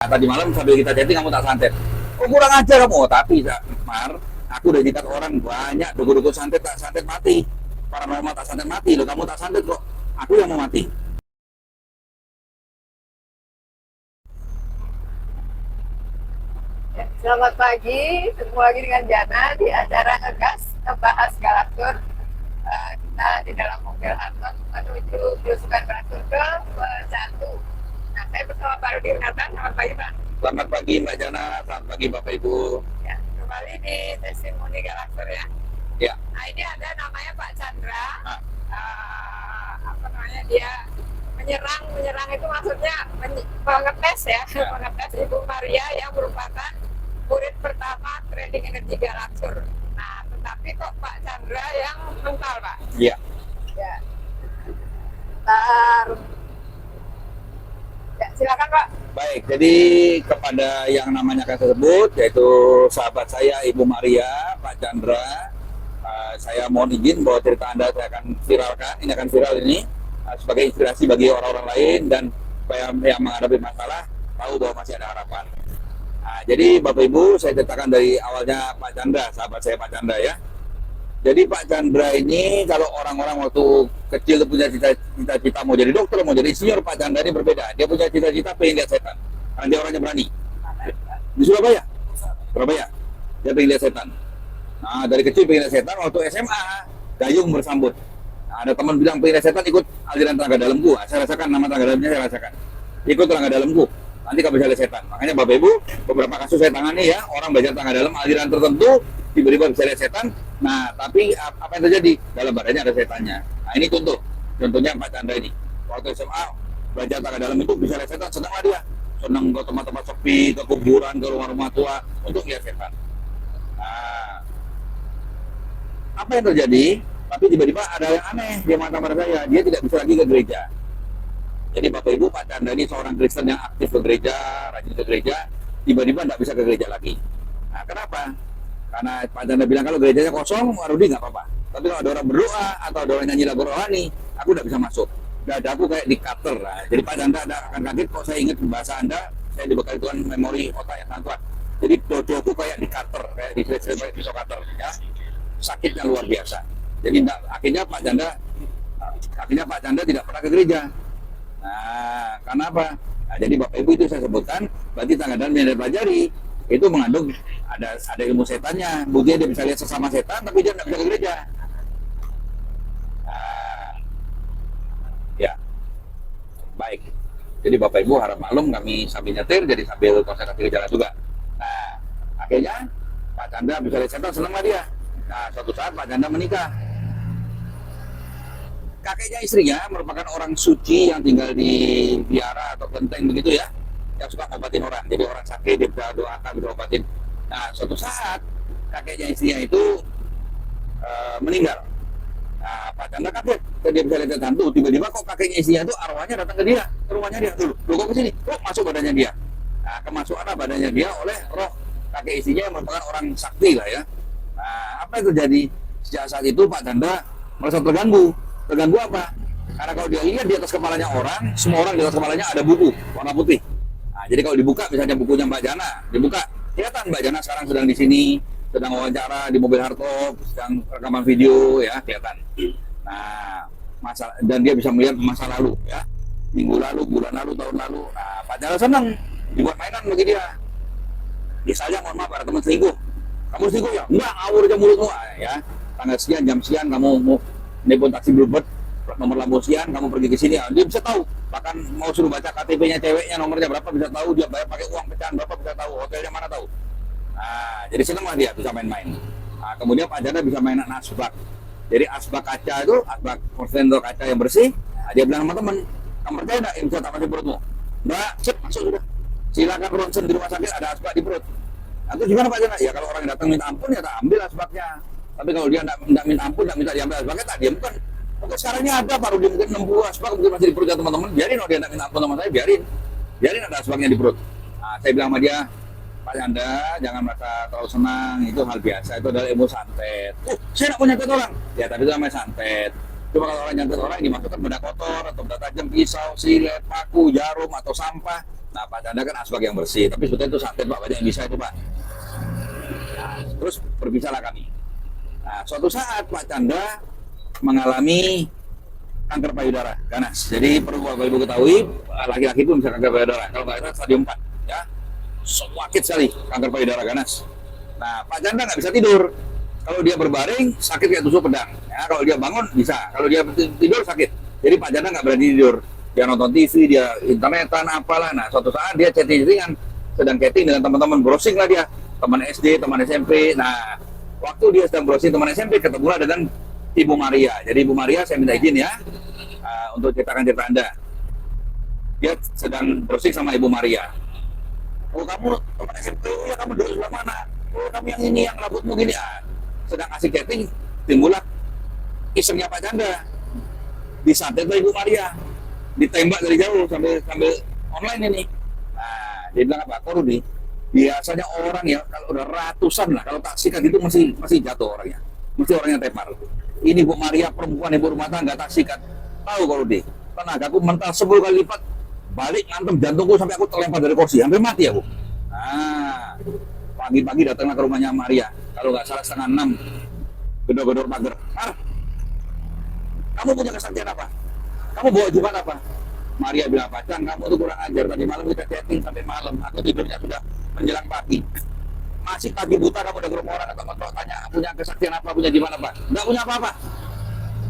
Tadi malam sambil kita chatting kamu tak santet. Oh kurang ajar kamu. Oh, tapi Mar, aku udah nyikat orang banyak. Duku-duku santet tak santet mati. Paranormal tak santet mati. Loh kamu tak santet kok. Aku yang mau mati. Selamat pagi, ketemu lagi dengan Jana di acara Ngegas Ngebahas Galaktur. Kita di dalam mobil Anton menuju Belusukan Beratur ke 1. Nah, saya bersama Pak Rudi Winartan. Selamat pagi, Pak. Selamat pagi Mbak Jana, selamat pagi Bapak Ibu. Ya, kembali di testimoni Galaktur ya. Ya. Nah, ini ada namanya Pak Chandra. Nah. Apa namanya, dia menyerang itu maksudnya pengetes ya, pengetes Ibu Maria yang merupakan murid pertama trading energi Galaktur. Nah, tetapi kok Pak Chandra yang mental, Pak? Iya. Ya. Bentar. Ya, silakan, Pak. Baik, jadi kepada yang namanya tersebut, yaitu sahabat saya Ibu Maria, Pak Chandra, saya mohon izin bahwa cerita Anda saya akan viralkan. Ini akan viral ini sebagai inspirasi bagi orang-orang lain dan supaya yang menghadapi masalah tahu bahwa masih ada harapan. Nah, jadi Bapak Ibu, saya ceritakan dari awalnya Pak Chandra, sahabat saya Pak Chandra ya. Jadi Pak Chandra ini kalau orang-orang waktu kecil punya cita-cita mau jadi dokter, mau jadi insinyur, Pak Chandra ini berbeda. Dia punya cita-cita pengen lihat setan, karena dia orangnya berani. Di Surabaya, dia pengen lihat setan. Nah, dari kecil pengen lihat setan, waktu SMA dayung bersambut. Nah, ada teman bilang pengen lihat setan, ikut aliran tenaga dalamku. Saya rasakan nama tenaga dalamnya, saya rasakan. Ikut tenaga dalamku. Nanti kamu bisa lihat setan. Makanya Bapak Ibu, beberapa kasus saya tangani ya, orang belajar tenaga dalam aliran tertentu, tiba-tiba bisa lihat setan. Nah, tapi apa yang terjadi? Dalam badannya ada setannya. Nah, ini contohnya Pak Chandra ini. Waktu SMA, belajar tenaga dalam itu bisa lihat setan, senanglah dia. Senang ke tempat-tempat sepi, ke kuburan, ke rumah-rumah tua, untuk lihat setan. Nah, apa yang terjadi? Tapi tiba-tiba ada yang aneh di mata saya. Dia tidak bisa lagi ke gereja. Jadi Bapak Ibu, Pak Chandra ini seorang Kristen yang aktif ke gereja, rajin ke gereja, tiba-tiba tidak bisa ke gereja lagi. Nah, kenapa? Karena Pak Chandra bilang kalau gerejanya kosong, Rudi nggak apa-apa. Tapi kalau ada orang berdoa atau ada orang nyanyi lagu rohani, aku tidak bisa masuk. Dadaku kayak di cutter. Nah, jadi Pak Chandra akan kaget kok saya ingat bahasa Anda, saya dibekali Tuhan memori otak yang sangat kuat. Jadi dodoku kayak di cutter, kayak di pisau cutter, ya. Sakitnya luar biasa. Jadi akhirnya Pak Chandra tidak pernah ke gereja. Nah, karena apa? Nah, jadi Bapak Ibu itu saya sebutkan, berarti tangga dalam yang dipelajari itu mengandung ada ilmu setannya. Buktinya dia bisa lihat sesama setan, tapi dia tidak bisa ke gereja. Nah, ya, baik. Jadi Bapak Ibu harap maklum, kami sambil nyetir, jadi sambil konsentrasi ke jalan juga. Nah, akhirnya Pak Chandra bisa lihat setan, senanglah dia. Nah, suatu saat Pak Chandra menikah. Kakeknya istrinya merupakan orang suci yang tinggal di biara atau kelenteng begitu ya, yang suka ngobatin orang. Jadi orang sakit dia bisa doakan, bisa obatin. Nah, suatu saat kakeknya istrinya itu meninggal. Nah, Pak Chandra kaget, dia bisa lihat hantu. Tiba-tiba kok kakeknya istrinya itu arwahnya datang ke dia, ke rumahnya dia dulu. Loh, kok ke sini? Kok masuk badannya dia? Nah, kemasukan badannya dia oleh roh kakek istrinya yang merupakan orang sakti lah ya. Nah, apa yang terjadi? Sejak saat itu Pak Chandra merasa terganggu. Terganggu apa? Karena kalau dia lihat di atas kepalanya orang, semua orang di atas kepalanya ada buku warna putih. Nah, jadi kalau dibuka, misalnya bukunya Mbak Jana, dibuka, kelihatan Mbak Jana sekarang sedang di sini, sedang wawancara di mobil hardtop, sedang rekaman video, ya kelihatan. Nah, dan dia bisa melihat masa lalu, ya, minggu lalu, bulan lalu, tahun lalu. Nah, Pak Jana senang dibuat mainan bagi dia. Misalnya, mohon maaf, ada teman selingkuh. Kamu selingkuh ya? Enggak, ngawur aja mulutmu, ya. Tanggal sekian, jam sekian, kamu mau nelpon taksi Bluebird, nomor Lambosian, kamu pergi ke sini, dia bisa tahu. Bahkan mau suruh baca KTP-nya ceweknya, nomornya berapa bisa tahu, dia bayar pakai uang pecahan berapa bisa tahu, hotelnya mana tahu. Nah, jadi senang lah dia bisa main-main. Nah, kemudian Pak Chandra bisa mainan asbak. Jadi asbak kaca itu, asbak kontainer kaca yang bersih. Nah, dia bilang sama teman, kamu percaya nggak yang bisa tak masuk perutmu? Nggak, cek masuk sudah. Silakan ronsen di rumah sakit ada asbak di perut. Nah, itu gimana Pak Chandra? Ya kalau orang yang datang minta ampun ya tak ambil asbaknya. Tapi kalau dia tidak minta ampun, tidak minta diambil asbaknya, tak diam kan. Oke, sekarangnya ada baru dia mungkin 60 asbak, mungkin masih di perut teman-teman. Biarin kalau dia tidak minta ampun sama saya, biarin ada asbaknya di perut. Nah, saya bilang sama dia, Pak Chandra, jangan merasa terlalu senang, itu hal biasa, itu adalah ilmu santet. Saya tidak mau nyantet orang. Ya, tapi itu namanya santet. Cuma kalau orang nyantet orang, dimasukkan benda kotor, atau benda tajam, pisau, silet, paku, jarum, atau sampah, Nah, Pak Chandra kan asbak yang bersih, tapi sebetulnya itu santet Pak, banyak yang bisa itu Pak. Nah, terus berbicara kami. Nah, suatu saat Pak Chandra mengalami kanker payudara ganas. Jadi perlu Bapak Ibu ketahui, laki-laki itu bisa kanker payudara. Kalau nggak salah stadium 4, ya. Sakit sekali kanker payudara ganas. Nah, Pak Chandra nggak bisa tidur. Kalau dia berbaring, sakit kayak tusuk pedang. Ya, kalau dia bangun, bisa. Kalau dia tidur, sakit. Jadi Pak Chandra nggak berani tidur. Dia nonton TV, dia internetan, apalah. Nah, suatu saat dia chatting-chattingan, sedang chatting dengan teman-teman, browsing lah dia. Teman SD, teman SMP. Nah, waktu dia sedang browsing teman SMP, ketemulah dengan Ibu Maria. Jadi Ibu Maria, saya minta izin ya, untuk ceritakan cerita Anda. Dia sedang browsing sama Ibu Maria. Oh, kamu teman SMP, ya kamu dulu sebelah mana? Oh, kamu yang ini, yang rambutmu gini. Sedang asik chatting, timbullah isengnya Pak Chandra. Disantet oleh Ibu Maria, ditembak dari jauh sambil online ini. Nah, dia bilang apa? Kok Rudi, biasanya orang ya kalau udah ratusan lah, kalau tak sikat itu masih jatuh orangnya, mesti orangnya tepar. Ini Bu Maria, perempuan ibu rumah tangga, tak sikat. Tahu kok Rudi, tenagaku mental 10 kali lipat, balik ngantem jantungku sampai aku terlempar dari kursi, hampir mati ya Bu. Nah, pagi-pagi datanglah ke rumahnya Maria, kalau nggak salah 5:30, gedor-gedor pagar. Kamu punya kesaktian apa? Kamu bawa jumat apa? Maria bilang, Pak Chan, kamu tuh kurang ajar. Tadi malam kita chatting sampai malam. Aku tidurnya sudah menjelang pagi. Masih pagi buta kamu udah ke rumah orang atau mau tanya punya kesaktian apa, punya gimana Pak? Nggak punya apa-apa.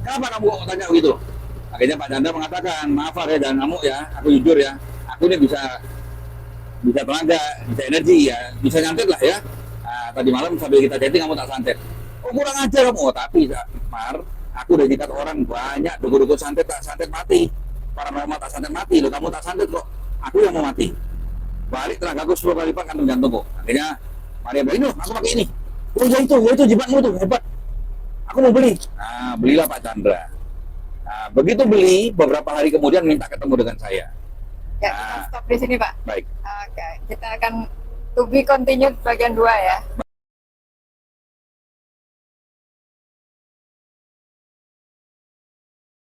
Kenapa kamu mau tanya begitu? Akhirnya Pak Chandra mengatakan, maaf ya, jangan ngamuk ya. Aku jujur ya. Aku ini bisa tenaga, bisa energi ya, bisa nyantet lah ya. Nah, tadi malam sambil kita chatting kamu tak santet. Oh, kurang ajar kamu. Oh, tapi Mar, aku udah nyikat orang banyak, dukun-dukun santet tak santet mati, paranormal tak santet mati, loh kamu tak santet kok, aku yang mau mati. Balik tenagaku 10 kali lipat kantung jantungku. Akhirnya Maria bilang, ini aku pakai ini. Oh ya itu jimatmu tuh hebat, aku mau beli. Nah, belilah Pak Chandra. Nah, begitu beli, beberapa hari kemudian minta ketemu dengan saya. Ya, kita stop di sini Pak. Baik. Oke, kita akan to be continued bagian 2 ya.